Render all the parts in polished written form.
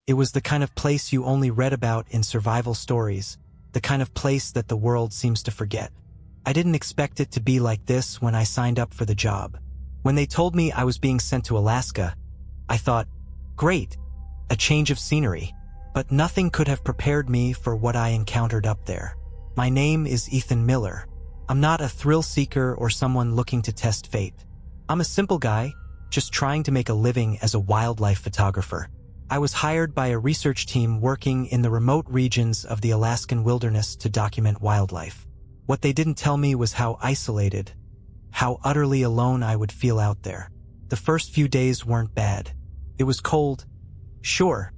It was the kind of place you only read about in survival stories, the kind of place that the world seems to forget. I didn't expect it to be like this when I signed up for the job. When they told me I was being sent to Alaska, I thought, great, a change of scenery. But nothing could have prepared me for what I encountered up there. My name is Ethan Miller. I'm not a thrill seeker or someone looking to test fate. I'm a simple guy, just trying to make a living as a wildlife photographer. I was hired by a research team working in the remote regions of the Alaskan wilderness to document wildlife. What they didn't tell me was how isolated, how utterly alone I would feel out there. The first few days weren't bad. It was cold, sure,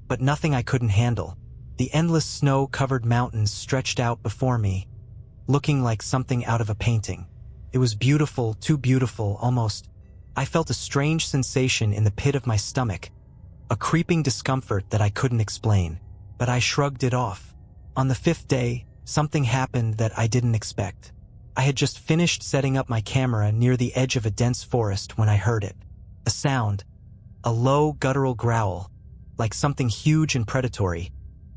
but nothing I couldn't handle. The endless snow-covered mountains stretched out before me, looking like something out of a painting. It was beautiful, too beautiful, almost. I felt a strange sensation in the pit of my stomach, a creeping discomfort that I couldn't explain, but I shrugged it off. On the fifth day, something happened that I didn't expect. I had just finished setting up my camera near the edge of a dense forest when I heard it. A sound, a low guttural growl, like something huge and predatory,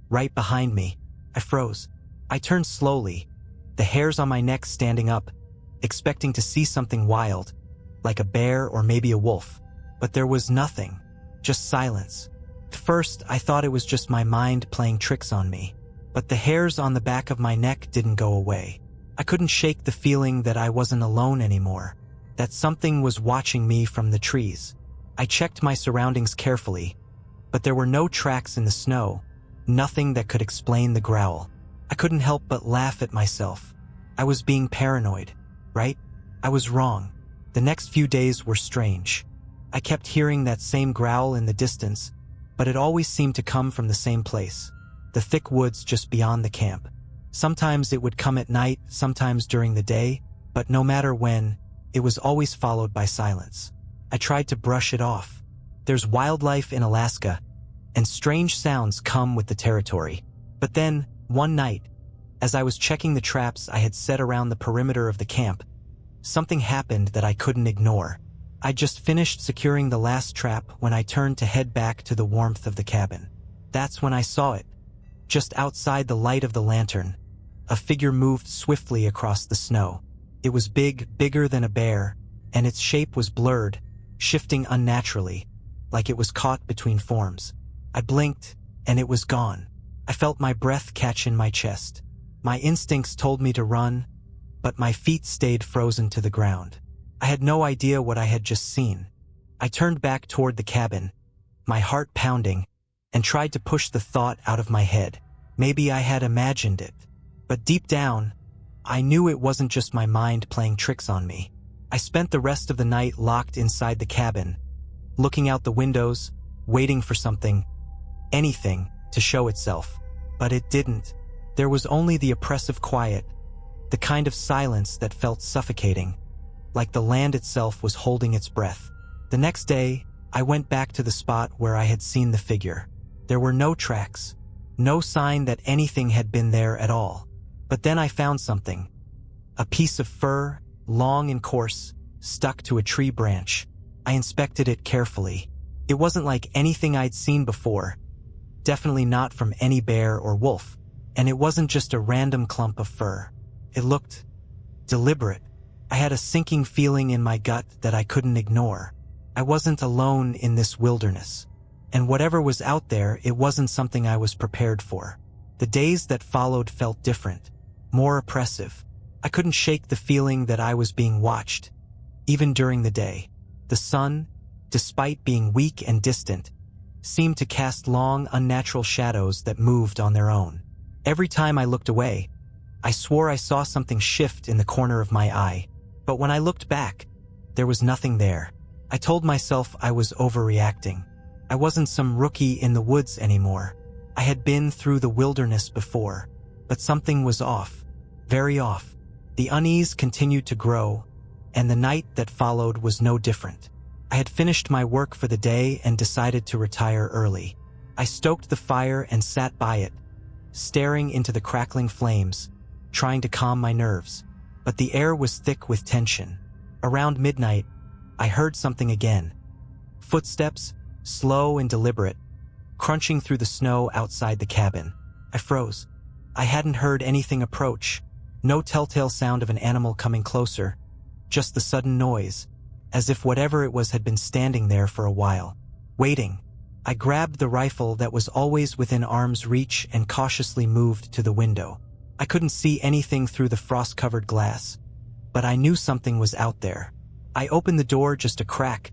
right behind me. I froze. I turned slowly, the hairs on my neck standing up, expecting to see something wild, like a bear or maybe a wolf. But there was nothing, just silence. At first, I thought it was just my mind playing tricks on me, but the hairs on the back of my neck didn't go away. I couldn't shake the feeling that I wasn't alone anymore, that something was watching me from the trees. I checked my surroundings carefully, but there were no tracks in the snow, nothing that could explain the growl. I couldn't help but laugh at myself. I was being paranoid, right? I was wrong. The next few days were strange. I kept hearing that same growl in the distance, but it always seemed to come from the same place, the thick woods just beyond the camp. Sometimes it would come at night, sometimes during the day, but no matter when, it was always followed by silence. I tried to brush it off. There's wildlife in Alaska, and strange sounds come with the territory. But then, one night, as I was checking the traps I had set around the perimeter of the camp, something happened that I couldn't ignore. I'd just finished securing the last trap when I turned to head back to the warmth of the cabin. That's when I saw it. Just outside the light of the lantern, a figure moved swiftly across the snow. It was big, bigger than a bear, and its shape was blurred, shifting unnaturally, like it was caught between forms. I blinked, and it was gone. I felt my breath catch in my chest. My instincts told me to run, but my feet stayed frozen to the ground. I had no idea what I had just seen. I turned back toward the cabin, my heart pounding, and tried to push the thought out of my head. Maybe I had imagined it. But deep down, I knew it wasn't just my mind playing tricks on me. I spent the rest of the night locked inside the cabin, looking out the windows, waiting for something, anything, to show itself. But it didn't. There was only the oppressive quiet, the kind of silence that felt suffocating, like the land itself was holding its breath. The next day, I went back to the spot where I had seen the figure. There were no tracks, no sign that anything had been there at all. But then I found something. A piece of fur, long and coarse, stuck to a tree branch. I inspected it carefully. It wasn't like anything I'd seen before, definitely not from any bear or wolf, and it wasn't just a random clump of fur. It looked deliberate. I had a sinking feeling in my gut that I couldn't ignore. I wasn't alone in this wilderness, and whatever was out there, it wasn't something I was prepared for. The days that followed felt different, more oppressive. I couldn't shake the feeling that I was being watched, even during the day. The sun, despite being weak and distant, seemed to cast long, unnatural shadows that moved on their own. Every time I looked away, I swore I saw something shift in the corner of my eye. But when I looked back, there was nothing there. I told myself I was overreacting. I wasn't some rookie in the woods anymore. I had been through the wilderness before, but something was off, very off. The unease continued to grow, and the night that followed was no different. I had finished my work for the day and decided to retire early. I stoked the fire and sat by it, staring into the crackling flames, trying to calm my nerves. But the air was thick with tension. Around midnight, I heard something again. Footsteps, slow and deliberate, crunching through the snow outside the cabin. I froze. I hadn't heard anything approach. No telltale sound of an animal coming closer. Just the sudden noise, as if whatever it was had been standing there for a while, waiting. I grabbed the rifle that was always within arm's reach and cautiously moved to the window. I couldn't see anything through the frost-covered glass, but I knew something was out there. I opened the door just a crack,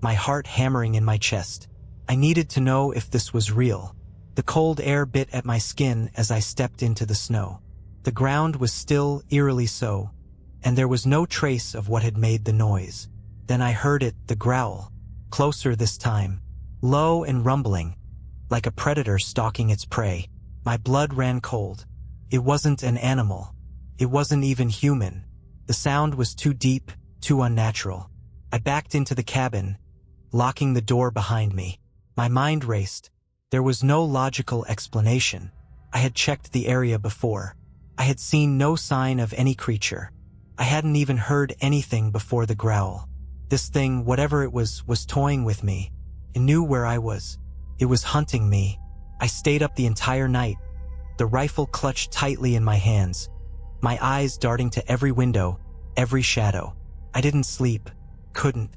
my heart hammering in my chest. I needed to know if this was real. The cold air bit at my skin as I stepped into the snow. The ground was still, eerily so, and there was no trace of what had made the noise. Then I heard it, the growl, closer this time, low and rumbling, like a predator stalking its prey. My blood ran cold. It wasn't an animal. It wasn't even human. The sound was too deep, too unnatural. I backed into the cabin, locking the door behind me. My mind raced. There was no logical explanation. I had checked the area before. I had seen no sign of any creature. I hadn't even heard anything before the growl. This thing, whatever it was toying with me. It knew where I was. It was hunting me. I stayed up the entire night, the rifle clutched tightly in my hands, my eyes darting to every window, every shadow. I didn't sleep. Couldn't.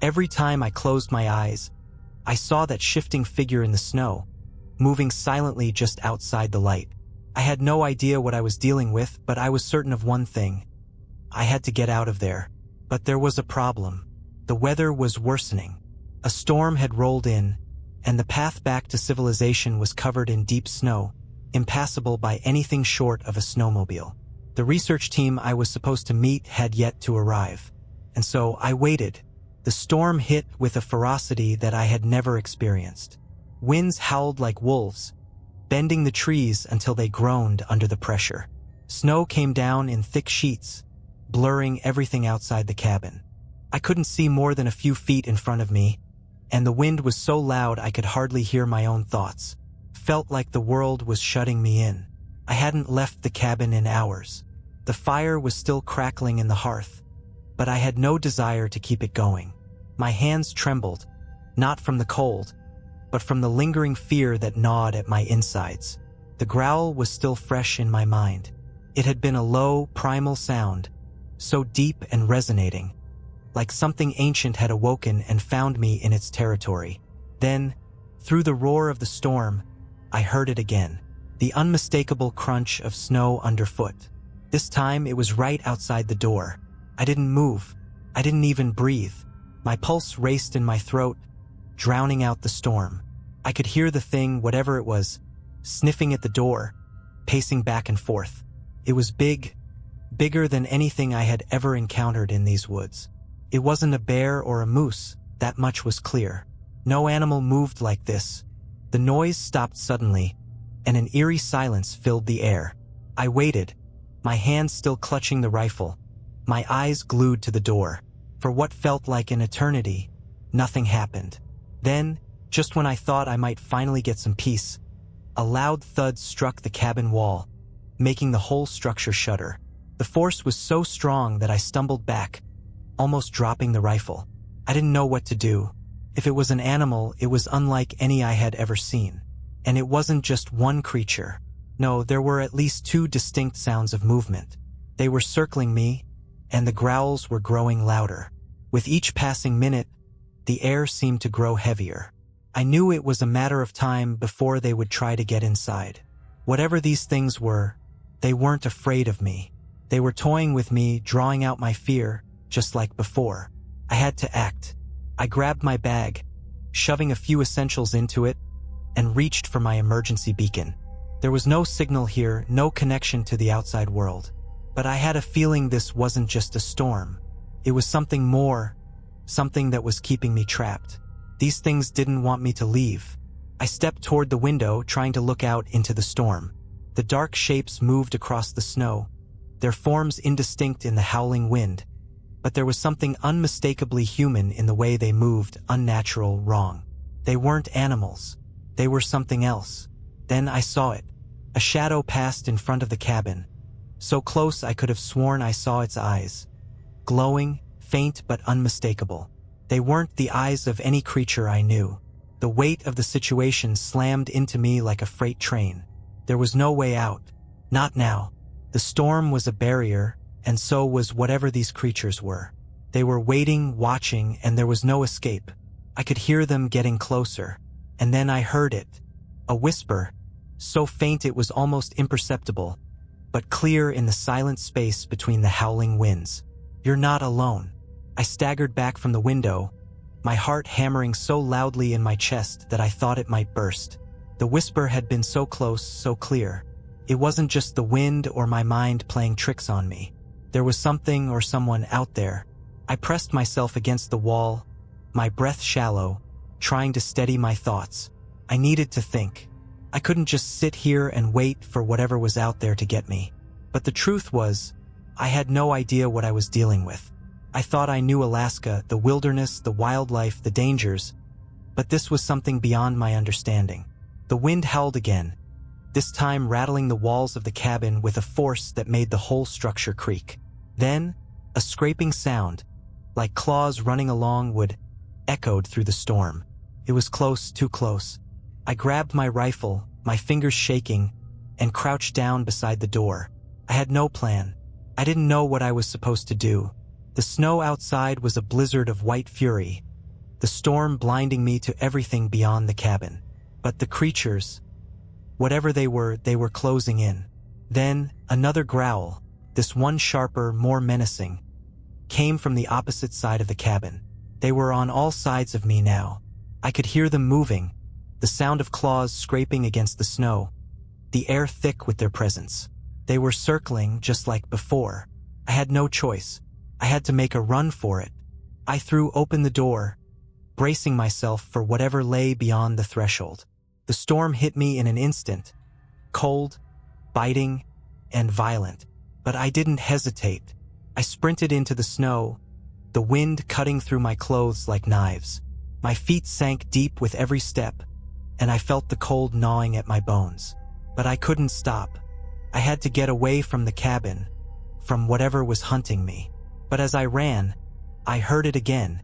Every time I closed my eyes, I saw that shifting figure in the snow, moving silently just outside the light. I had no idea what I was dealing with, but I was certain of one thing. I had to get out of there. But there was a problem. The weather was worsening. A storm had rolled in, and the path back to civilization was covered in deep snow, impassable by anything short of a snowmobile. The research team I was supposed to meet had yet to arrive, and so I waited. The storm hit with a ferocity that I had never experienced. Winds howled like wolves, bending the trees until they groaned under the pressure. Snow came down in thick sheets, blurring everything outside the cabin. I couldn't see more than a few feet in front of me, and the wind was so loud I could hardly hear my own thoughts. Felt like the world was shutting me in. I hadn't left the cabin in hours. The fire was still crackling in the hearth, but I had no desire to keep it going. My hands trembled, not from the cold, but from the lingering fear that gnawed at my insides. The growl was still fresh in my mind. It had been a low, primal sound, so deep and resonating, like something ancient had awoken and found me in its territory. Then, through the roar of the storm, I heard it again, the unmistakable crunch of snow underfoot. This time it was right outside the door. I didn't move. I didn't even breathe. My pulse raced in my throat, drowning out the storm. I could hear the thing, whatever it was, sniffing at the door, pacing back and forth. It was big, bigger than anything I had ever encountered in these woods. It wasn't a bear or a moose, that much was clear. No animal moved like this. The noise stopped suddenly, and an eerie silence filled the air. I waited, my hands still clutching the rifle, my eyes glued to the door. For what felt like an eternity, nothing happened. Then, just when I thought I might finally get some peace, a loud thud struck the cabin wall, making the whole structure shudder. The force was so strong that I stumbled back, almost dropping the rifle. I didn't know what to do. If it was an animal, it was unlike any I had ever seen. And it wasn't just one creature. No, there were at least two distinct sounds of movement. They were circling me, and the growls were growing louder. With each passing minute, the air seemed to grow heavier. I knew it was a matter of time before they would try to get inside. Whatever these things were, they weren't afraid of me. They were toying with me, drawing out my fear, just like before. I had to act. I grabbed my bag, shoving a few essentials into it, and reached for my emergency beacon. There was no signal here, no connection to the outside world. But I had a feeling this wasn't just a storm. It was something more, something that was keeping me trapped. These things didn't want me to leave. I stepped toward the window, trying to look out into the storm. The dark shapes moved across the snow, their forms indistinct in the howling wind. But there was something unmistakably human in the way they moved, unnatural, wrong. They weren't animals. They were something else. Then I saw it. A shadow passed in front of the cabin, so close I could have sworn I saw its eyes. Glowing, faint but unmistakable. They weren't the eyes of any creature I knew. The weight of the situation slammed into me like a freight train. There was no way out. Not now. The storm was a barrier, and so was whatever these creatures were. They were waiting, watching, and there was no escape. I could hear them getting closer. And then I heard it. A whisper, so faint it was almost imperceptible, but clear in the silent space between the howling winds. "You're not alone." I staggered back from the window, my heart hammering so loudly in my chest that I thought it might burst. The whisper had been so close, so clear. It wasn't just the wind or my mind playing tricks on me. There was something or someone out there. I pressed myself against the wall, my breath shallow, trying to steady my thoughts. I needed to think. I couldn't just sit here and wait for whatever was out there to get me. But the truth was, I had no idea what I was dealing with. I thought I knew Alaska, the wilderness, the wildlife, the dangers, but this was something beyond my understanding. The wind howled again, this time rattling the walls of the cabin with a force that made the whole structure creak. Then, a scraping sound, like claws running along wood, echoed through the storm. It was close, too close. I grabbed my rifle, my fingers shaking, and crouched down beside the door. I had no plan. I didn't know what I was supposed to do. The snow outside was a blizzard of white fury, the storm blinding me to everything beyond the cabin. But the creatures, whatever they were closing in. Then, another growl, this one sharper, more menacing, came from the opposite side of the cabin. They were on all sides of me now. I could hear them moving, the sound of claws scraping against the snow, the air thick with their presence. They were circling just like before. I had no choice. I had to make a run for it. I threw open the door, bracing myself for whatever lay beyond the threshold. The storm hit me in an instant, cold, biting, and violent. But I didn't hesitate. I sprinted into the snow, the wind cutting through my clothes like knives. My feet sank deep with every step, and I felt the cold gnawing at my bones. But I couldn't stop. I had to get away from the cabin, from whatever was hunting me. But as I ran, I heard it again,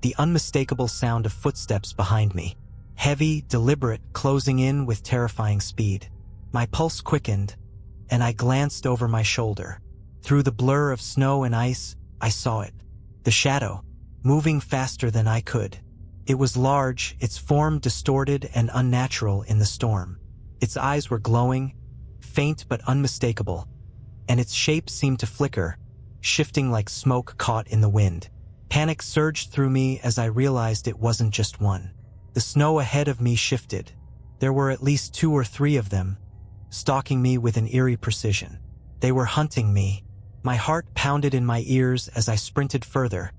the unmistakable sound of footsteps behind me. Heavy, deliberate, closing in with terrifying speed. My pulse quickened, and I glanced over my shoulder. Through the blur of snow and ice, I saw it. The shadow, moving faster than I could. It was large, its form distorted and unnatural in the storm. Its eyes were glowing, faint but unmistakable, and its shape seemed to flicker, shifting like smoke caught in the wind. Panic surged through me as I realized it wasn't just one. The snow ahead of me shifted. There were at least 2 or 3 of them, stalking me with an eerie precision. They were hunting me. My heart pounded in my ears as I sprinted further,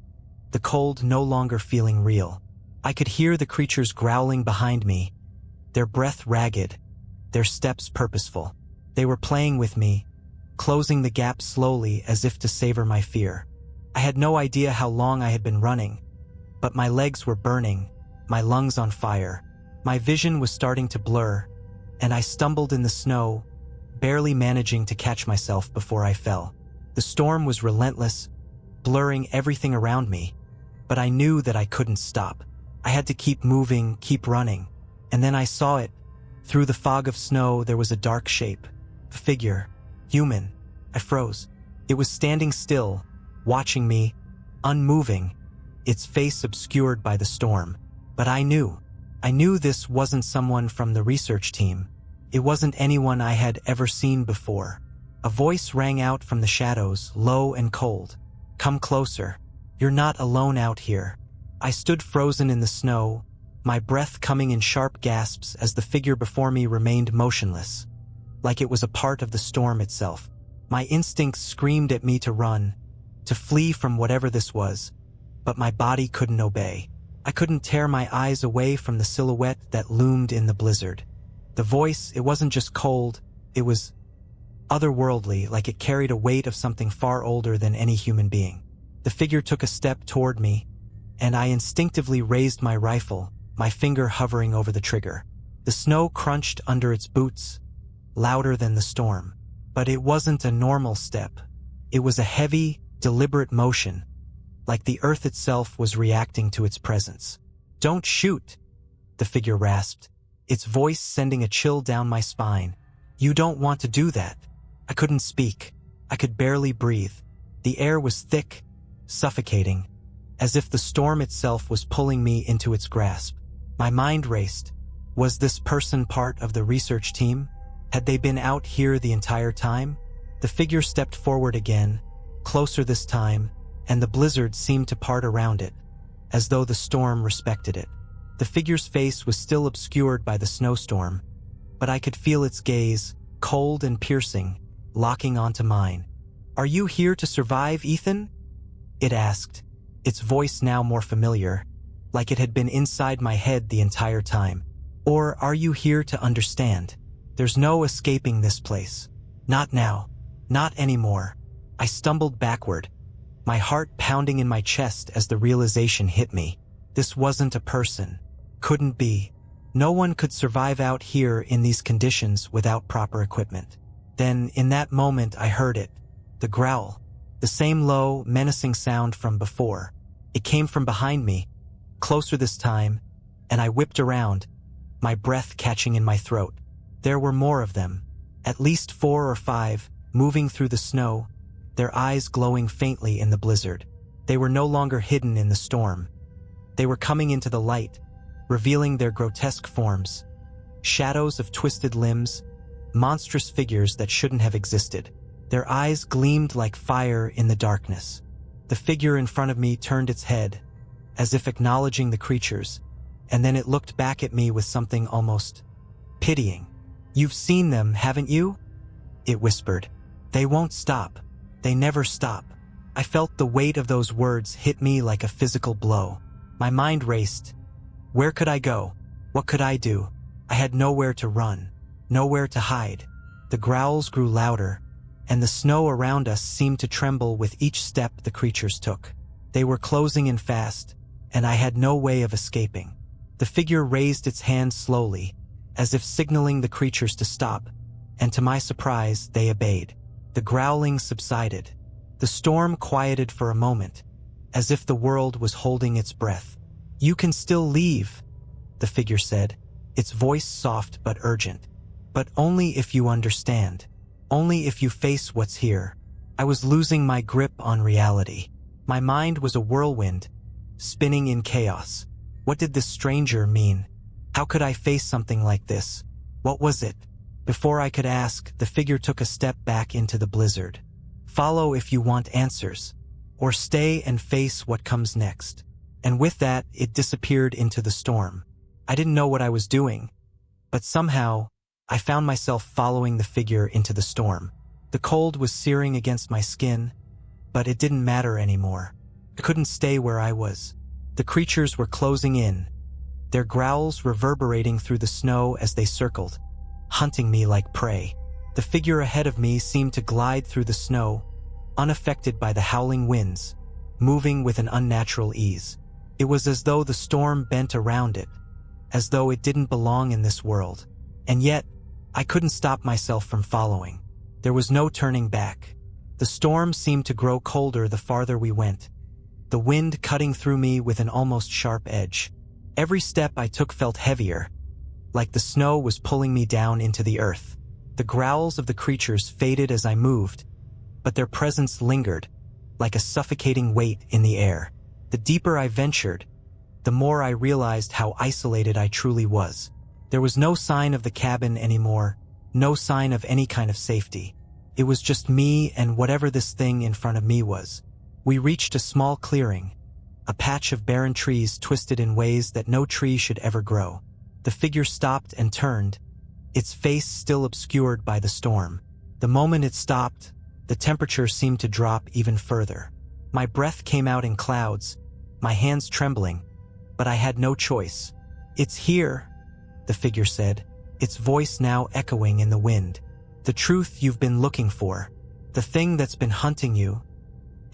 the cold no longer feeling real. I could hear the creatures growling behind me, their breath ragged, their steps purposeful. They were playing with me, closing the gap slowly as if to savor my fear. I had no idea how long I had been running, but my legs were burning, my lungs on fire. My vision was starting to blur, and I stumbled in the snow, barely managing to catch myself before I fell. The storm was relentless, blurring everything around me, but I knew that I couldn't stop. I had to keep moving, keep running. And then I saw it. Through the fog of snow, there was a dark shape, a figure, human. I froze. It was standing still, watching me, unmoving, its face obscured by the storm. But I knew this wasn't someone from the research team. It wasn't anyone I had ever seen before. A voice rang out from the shadows, low and cold. "Come closer. You're not alone out here." I stood frozen in the snow, my breath coming in sharp gasps as the figure before me remained motionless, like it was a part of the storm itself. My instincts screamed at me to run, to flee from whatever this was, but my body couldn't obey. I couldn't tear my eyes away from the silhouette that loomed in the blizzard. The voice, it wasn't just cold, it was otherworldly, like it carried a weight of something far older than any human being. The figure took a step toward me, and I instinctively raised my rifle, my finger hovering over the trigger. The snow crunched under its boots, louder than the storm. But it wasn't a normal step. It was a heavy, deliberate motion, like the earth itself was reacting to its presence. "Don't shoot," the figure rasped, its voice sending a chill down my spine. You don't want to do that. I couldn't speak. I could barely breathe. The air was thick, suffocating, as if the storm itself was pulling me into its grasp. My mind raced. Was this person part of the research team? Had they been out here the entire time? The figure stepped forward again, closer this time, and the blizzard seemed to part around it, as though the storm respected it. The figure's face was still obscured by the snowstorm, but I could feel its gaze, cold and piercing, locking onto mine. Are you here to survive, Ethan? It asked, its voice now more familiar, like it had been inside my head the entire time. Or are you here to understand? There's no escaping this place. Not now. Not anymore. I stumbled backward, my heart pounding in my chest as the realization hit me. This wasn't a person. Couldn't be. No one could survive out here in these conditions without proper equipment. Then, in that moment, I heard it. The growl. The same low, menacing sound from before. It came from behind me, closer this time, and I whipped around, my breath catching in my throat. There were more of them, at least 4 or 5, moving through the snow, their eyes glowing faintly in the blizzard. They were no longer hidden in the storm. They were coming into the light, revealing their grotesque forms, shadows of twisted limbs, monstrous figures that shouldn't have existed. Their eyes gleamed like fire in the darkness. The figure in front of me turned its head, as if acknowledging the creatures, and then it looked back at me with something almost pitying. You've seen them, haven't you? It whispered. They won't stop. They never stop. I felt the weight of those words hit me like a physical blow. My mind raced. Where could I go? What could I do? I had nowhere to run, nowhere to hide. The growls grew louder, and the snow around us seemed to tremble with each step the creatures took. They were closing in fast, and I had no way of escaping. The figure raised its hand slowly, as if signaling the creatures to stop, and to my surprise, they obeyed. The growling subsided. The storm quieted for a moment, as if the world was holding its breath. You can still leave, the figure said, its voice soft but urgent. But only if you understand. Only if you face what's here. I was losing my grip on reality. My mind was a whirlwind, spinning in chaos. What did this stranger mean? How could I face something like this? What was it? Before I could ask, the figure took a step back into the blizzard. Follow if you want answers, or stay and face what comes next. And with that, it disappeared into the storm. I didn't know what I was doing, but somehow, I found myself following the figure into the storm. The cold was searing against my skin, but it didn't matter anymore. I couldn't stay where I was. The creatures were closing in, their growls reverberating through the snow as they circled, hunting me like prey. The figure ahead of me seemed to glide through the snow, unaffected by the howling winds, moving with an unnatural ease. It was as though the storm bent around it, as though it didn't belong in this world. And yet, I couldn't stop myself from following. There was no turning back. The storm seemed to grow colder the farther we went, the wind cutting through me with an almost sharp edge. Every step I took felt heavier, like the snow was pulling me down into the earth. The growls of the creatures faded as I moved, but their presence lingered, like a suffocating weight in the air. The deeper I ventured, the more I realized how isolated I truly was. There was no sign of the cabin anymore, no sign of any kind of safety. It was just me and whatever this thing in front of me was. We reached a small clearing, a patch of barren trees twisted in ways that no tree should ever grow. The figure stopped and turned, its face still obscured by the storm. The moment it stopped, the temperature seemed to drop even further. My breath came out in clouds, my hands trembling, but I had no choice. It's here, the figure said, its voice now echoing in the wind. The truth you've been looking for, the thing that's been hunting you,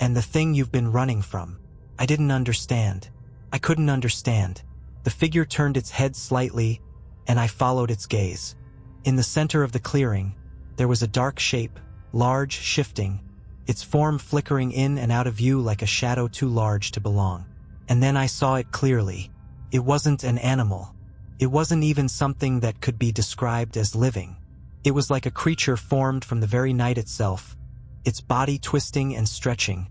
and the thing you've been running from. I didn't understand. I couldn't understand. The figure turned its head slightly, and I followed its gaze. In the center of the clearing, there was a dark shape, large, shifting, its form flickering in and out of view like a shadow too large to belong. And then I saw it clearly. It wasn't an animal. It wasn't even something that could be described as living. It was like a creature formed from the very night itself, its body twisting and stretching,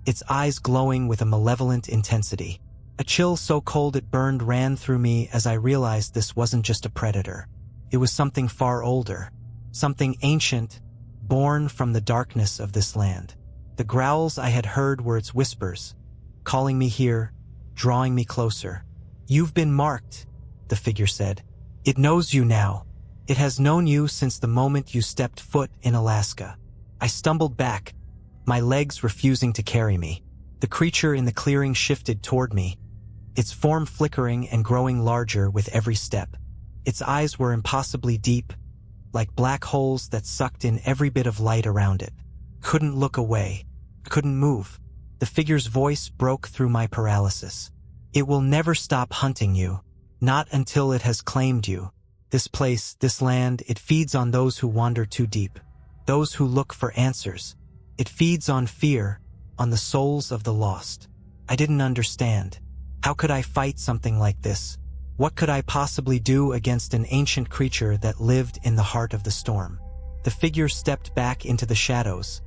its eyes glowing with a malevolent intensity. A chill so cold it burned ran through me as I realized this wasn't just a predator. It was something far older, something ancient, born from the darkness of this land. The growls I had heard were its whispers, calling me here, drawing me closer. "You've been marked," the figure said. "It knows you now. It has known you since the moment you stepped foot in Alaska." I stumbled back, my legs refusing to carry me. The creature in the clearing shifted toward me, its form flickering and growing larger with every step. Its eyes were impossibly deep, like black holes that sucked in every bit of light around it. Couldn't look away, couldn't move. The figure's voice broke through my paralysis. "It will never stop hunting you, not until it has claimed you. This place, this land, it feeds on those who wander too deep, those who look for answers. It feeds on fear, on the souls of the lost." I didn't understand. How could I fight something like this? What could I possibly do against an ancient creature that lived in the heart of the storm? The figure stepped back into the shadows,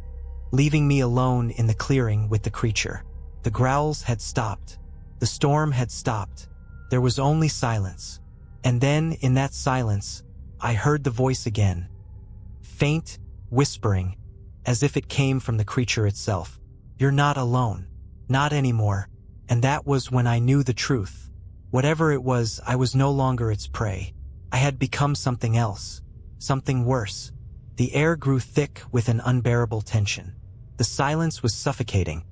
leaving me alone in the clearing with the creature. The growls had stopped. The storm had stopped. There was only silence. And then, in that silence, I heard the voice again. Faint, whispering, as if it came from the creature itself. "You're not alone. Not anymore." And that was when I knew the truth. Whatever it was, I was no longer its prey. I had become something else, something worse. The air grew thick with an unbearable tension. The silence was suffocating,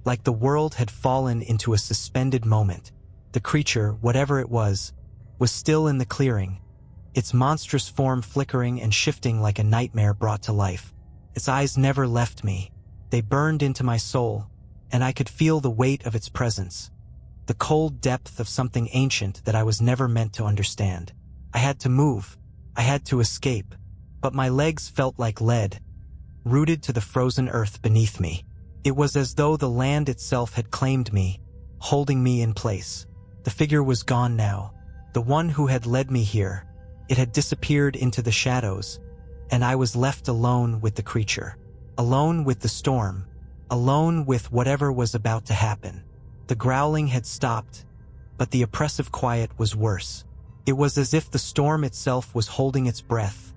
like the world had fallen into a suspended moment. The creature, whatever it was still in the clearing, its monstrous form flickering and shifting like a nightmare brought to life. Its eyes never left me. They burned into my soul, and I could feel the weight of its presence, the cold depth of something ancient that I was never meant to understand. I had to move. I had to escape, but my legs felt like lead, rooted to the frozen earth beneath me. It was as though the land itself had claimed me, holding me in place. The figure was gone now, the one who had led me here. It had disappeared into the shadows, and I was left alone with the creature, alone with the storm, alone with whatever was about to happen. The growling had stopped, but the oppressive quiet was worse. It was as if the storm itself was holding its breath,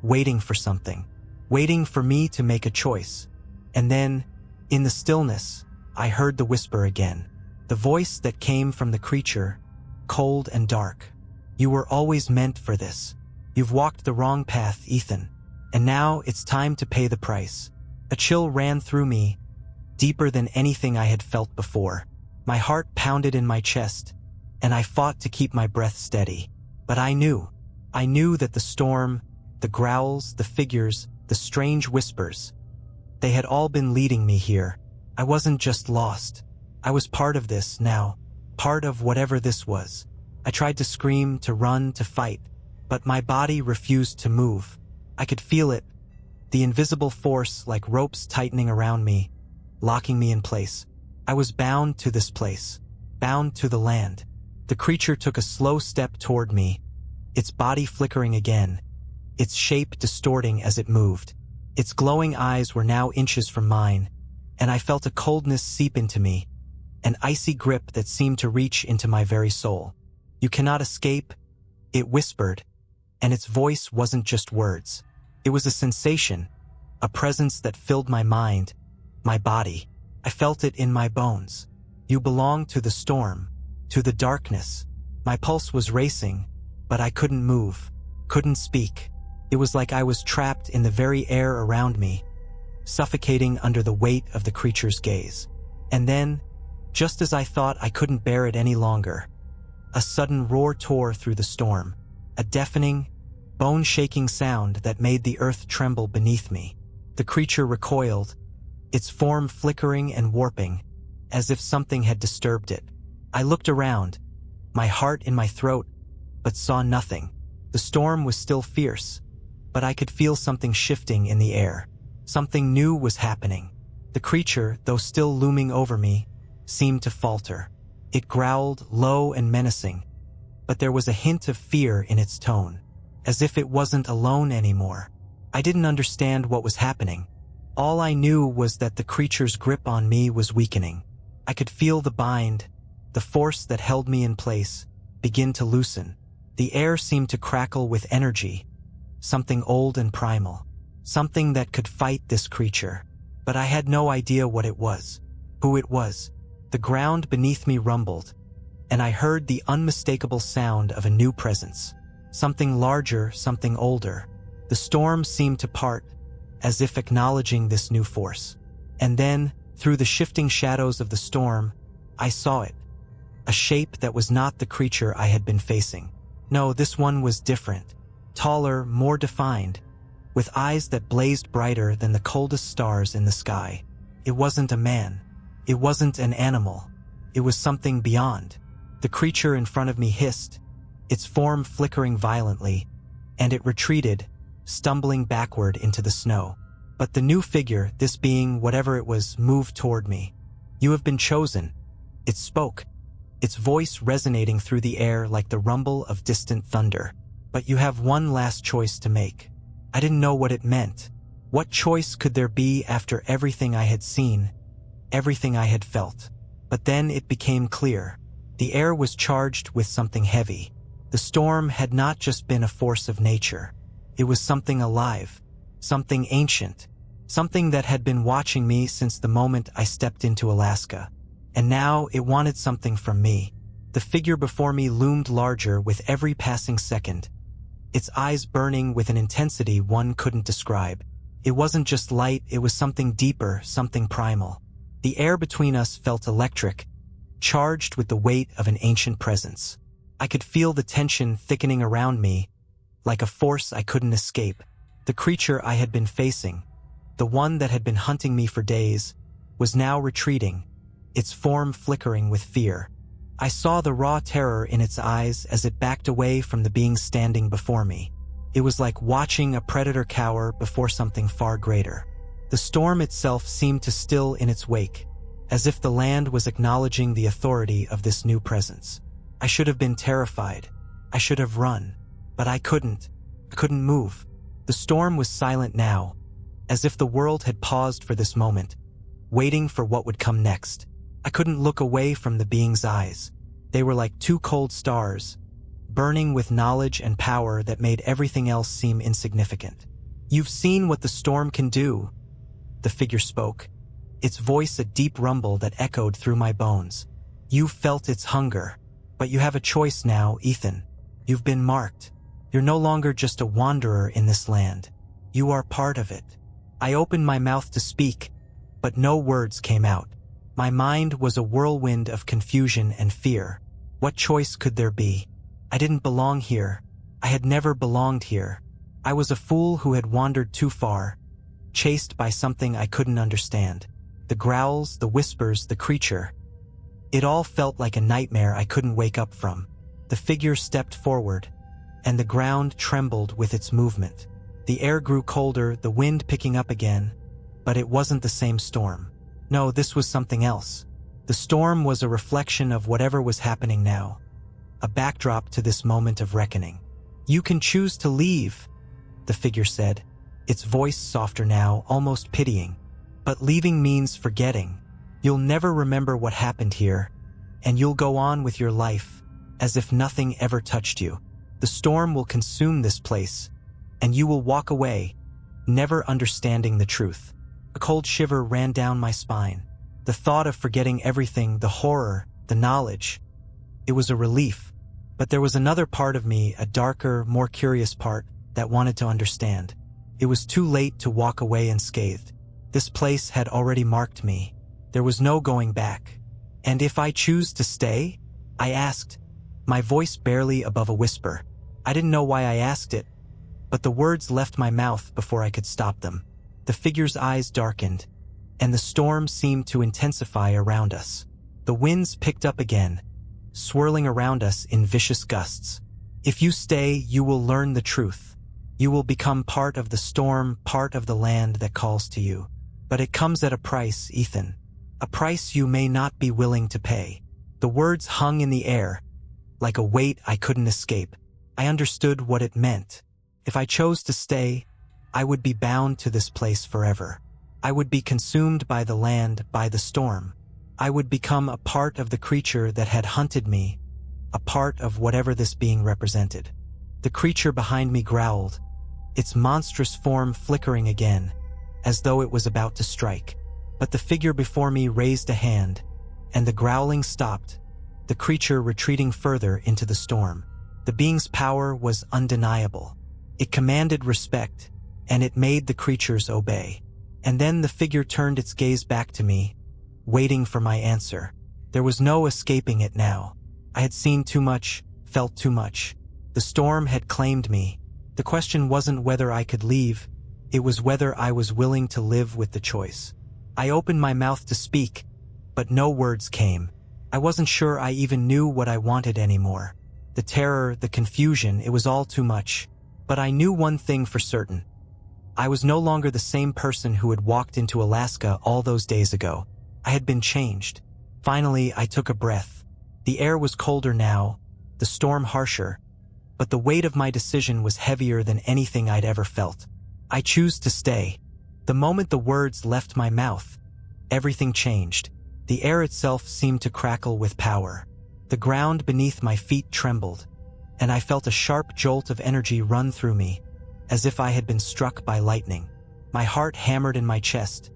waiting for something, waiting for me to make a choice. And then, in the stillness, I heard the whisper again, the voice that came from the creature, cold and dark. "You were always meant for this. You've walked the wrong path, Ethan, and now it's time to pay the price." A chill ran through me, deeper than anything I had felt before. My heart pounded in my chest, and I fought to keep my breath steady. But I knew that the storm, the growls, the figures, the strange whispers, they had all been leading me here. I wasn't just lost. I was part of this now, part of whatever this was. I tried to scream, to run, to fight, but my body refused to move. I could feel it, the invisible force like ropes tightening around me, locking me in place. I was bound to this place, bound to the land. The creature took a slow step toward me, its body flickering again, its shape distorting as it moved. Its glowing eyes were now inches from mine, and I felt a coldness seep into me, an icy grip that seemed to reach into my very soul. "You cannot escape," it whispered, and its voice wasn't just words. It was a sensation, a presence that filled my mind, my body. I felt it in my bones. "You belong to the storm, to the darkness." My pulse was racing, but I couldn't move, couldn't speak. It was like I was trapped in the very air around me, suffocating under the weight of the creature's gaze. And then, just as I thought I couldn't bear it any longer, a sudden roar tore through the storm, a deafening, bone-shaking sound that made the earth tremble beneath me. The creature recoiled, its form flickering and warping, as if something had disturbed it. I looked around, my heart in my throat, but saw nothing. The storm was still fierce, but I could feel something shifting in the air. Something new was happening. The creature, though still looming over me, seemed to falter. It growled, low and menacing, but there was a hint of fear in its tone, as if it wasn't alone anymore. I didn't understand what was happening. All I knew was that the creature's grip on me was weakening. I could feel the bind, the force that held me in place, begin to loosen. The air seemed to crackle with energy, something old and primal, something that could fight this creature. But I had no idea what it was, who it was. The ground beneath me rumbled, and I heard the unmistakable sound of a new presence. Something larger, something older. The storm seemed to part, as if acknowledging this new force. And then, through the shifting shadows of the storm, I saw it. A shape that was not the creature I had been facing. No, this one was different. Taller, more defined, with eyes that blazed brighter than the coldest stars in the sky. It wasn't a man. It wasn't an animal. It was something beyond. The creature in front of me hissed, its form flickering violently, and it retreated, stumbling backward into the snow. But the new figure, this being, whatever it was, moved toward me. "You have been chosen," it spoke, its voice resonating through the air like the rumble of distant thunder. "But you have one last choice to make." I didn't know what it meant. What choice could there be after everything I had seen, everything I had felt? But then it became clear. The air was charged with something heavy. The storm had not just been a force of nature. It was something alive, something ancient, something that had been watching me since the moment I stepped into Alaska. And now it wanted something from me. The figure before me loomed larger with every passing second, its eyes burning with an intensity one couldn't describe. It wasn't just light, it was something deeper, something primal. The air between us felt electric, charged with the weight of an ancient presence. I could feel the tension thickening around me, like a force I couldn't escape. The creature I had been facing, the one that had been hunting me for days, was now retreating, its form flickering with fear. I saw the raw terror in its eyes as it backed away from the being standing before me. It was like watching a predator cower before something far greater. The storm itself seemed to still in its wake, as if the land was acknowledging the authority of this new presence. I should have been terrified. I should have run. But I couldn't. I couldn't move. The storm was silent now, as if the world had paused for this moment, waiting for what would come next. I couldn't look away from the being's eyes. They were like two cold stars, burning with knowledge and power that made everything else seem insignificant. "You've seen what the storm can do," the figure spoke, its voice a deep rumble that echoed through my bones. "You've felt its hunger, but you have a choice now, Ethan. You've been marked. You're no longer just a wanderer in this land. You are part of it." I opened my mouth to speak, but no words came out. My mind was a whirlwind of confusion and fear. What choice could there be? I didn't belong here. I had never belonged here. I was a fool who had wandered too far, chased by something I couldn't understand. The growls, the whispers, the creature. It all felt like a nightmare I couldn't wake up from. The figure stepped forward, and the ground trembled with its movement. The air grew colder, the wind picking up again, but it wasn't the same storm. No, this was something else. The storm was a reflection of whatever was happening now, a backdrop to this moment of reckoning. "You can choose to leave," the figure said, its voice softer now, almost pitying. "But leaving means forgetting. You'll never remember what happened here, and you'll go on with your life as if nothing ever touched you. The storm will consume this place, and you will walk away, never understanding the truth." A cold shiver ran down my spine. The thought of forgetting everything, the horror, the knowledge. It was a relief, but there was another part of me, a darker, more curious part, that wanted to understand. It was too late to walk away unscathed. This place had already marked me. There was no going back. "And if I choose to stay?" I asked, my voice barely above a whisper. I didn't know why I asked it, but the words left my mouth before I could stop them. The figure's eyes darkened, and the storm seemed to intensify around us. The winds picked up again, swirling around us in vicious gusts. "If you stay, you will learn the truth. You will become part of the storm, part of the land that calls to you. But it comes at a price, Ethan. A price you may not be willing to pay." The words hung in the air, like a weight I couldn't escape. I understood what it meant. If I chose to stay, I would be bound to this place forever. I would be consumed by the land, by the storm. I would become a part of the creature that had hunted me, a part of whatever this being represented. The creature behind me growled, its monstrous form flickering again, as though it was about to strike. But the figure before me raised a hand, and the growling stopped, the creature retreating further into the storm. The being's power was undeniable. It commanded respect, and it made the creatures obey. And then the figure turned its gaze back to me, waiting for my answer. There was no escaping it now. I had seen too much, felt too much. The storm had claimed me. The question wasn't whether I could leave, it was whether I was willing to live with the choice. I opened my mouth to speak, but no words came. I wasn't sure I even knew what I wanted anymore. The terror, the confusion, it was all too much. But I knew one thing for certain. I was no longer the same person who had walked into Alaska all those days ago. I had been changed. Finally, I took a breath. The air was colder now, the storm harsher, but the weight of my decision was heavier than anything I'd ever felt. I choose to stay. The moment the words left my mouth, everything changed. The air itself seemed to crackle with power. The ground beneath my feet trembled, and I felt a sharp jolt of energy run through me, as if I had been struck by lightning. My heart hammered in my chest,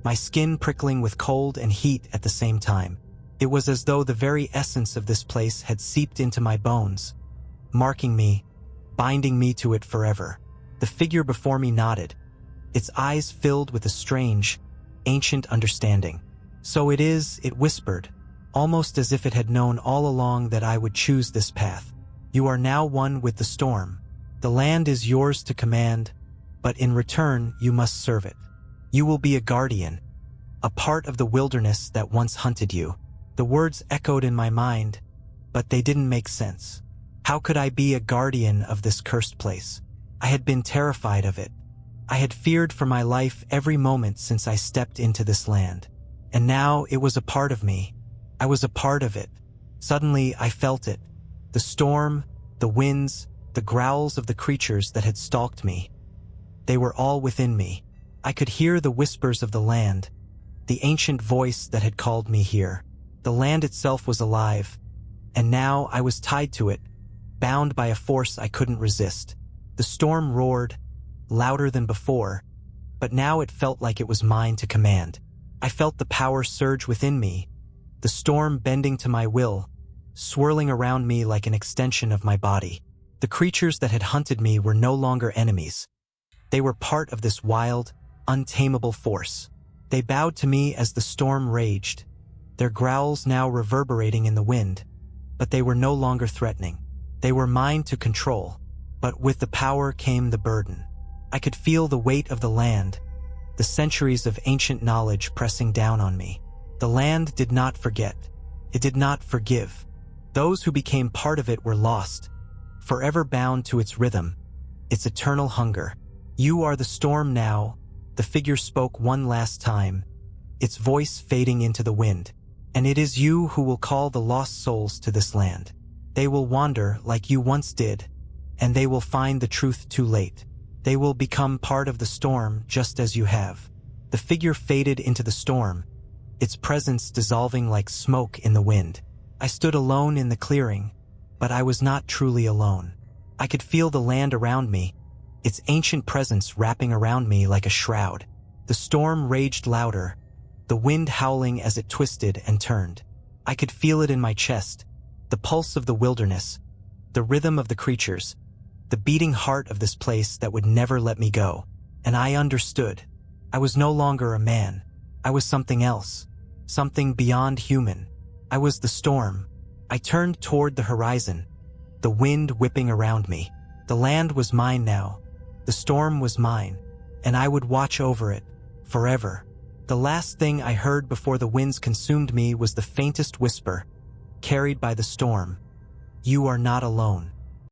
my skin prickling with cold and heat at the same time. It was as though the very essence of this place had seeped into my bones, marking me, binding me to it forever. The figure before me nodded, its eyes filled with a strange, ancient understanding. "So it is," it whispered, almost as if it had known all along that I would choose this path. "You are now one with the storm. The land is yours to command, but in return you must serve it. You will be a guardian, a part of the wilderness that once hunted you." The words echoed in my mind, but they didn't make sense. How could I be a guardian of this cursed place? I had been terrified of it. I had feared for my life every moment since I stepped into this land. And now it was a part of me. I was a part of it. Suddenly I felt it. The storm, the winds, the growls of the creatures that had stalked me. They were all within me. I could hear the whispers of the land, the ancient voice that had called me here. The land itself was alive, and now I was tied to it, bound by a force I couldn't resist. The storm roared, louder than before, but now it felt like it was mine to command. I felt the power surge within me, the storm bending to my will, swirling around me like an extension of my body. The creatures that had hunted me were no longer enemies. They were part of this wild, untamable force. They bowed to me as the storm raged, their growls now reverberating in the wind, but they were no longer threatening. They were mine to control, but with the power came the burden. I could feel the weight of the land, the centuries of ancient knowledge pressing down on me. The land did not forget. It did not forgive. Those who became part of it were lost, forever bound to its rhythm, its eternal hunger. "You are the storm now," the figure spoke one last time, its voice fading into the wind. "And it is you who will call the lost souls to this land. They will wander like you once did, and they will find the truth too late. They will become part of the storm just as you have." The figure faded into the storm, its presence dissolving like smoke in the wind. I stood alone in the clearing, but I was not truly alone. I could feel the land around me, its ancient presence wrapping around me like a shroud. The storm raged louder, the wind howling as it twisted and turned. I could feel it in my chest, the pulse of the wilderness, the rhythm of the creatures, the beating heart of this place that would never let me go. And I understood. I was no longer a man. I was something else, something beyond human. I was the storm. I turned toward the horizon, the wind whipping around me. The land was mine now. The storm was mine, and I would watch over it, forever. The last thing I heard before the winds consumed me was the faintest whisper, carried by the storm. "You are not alone."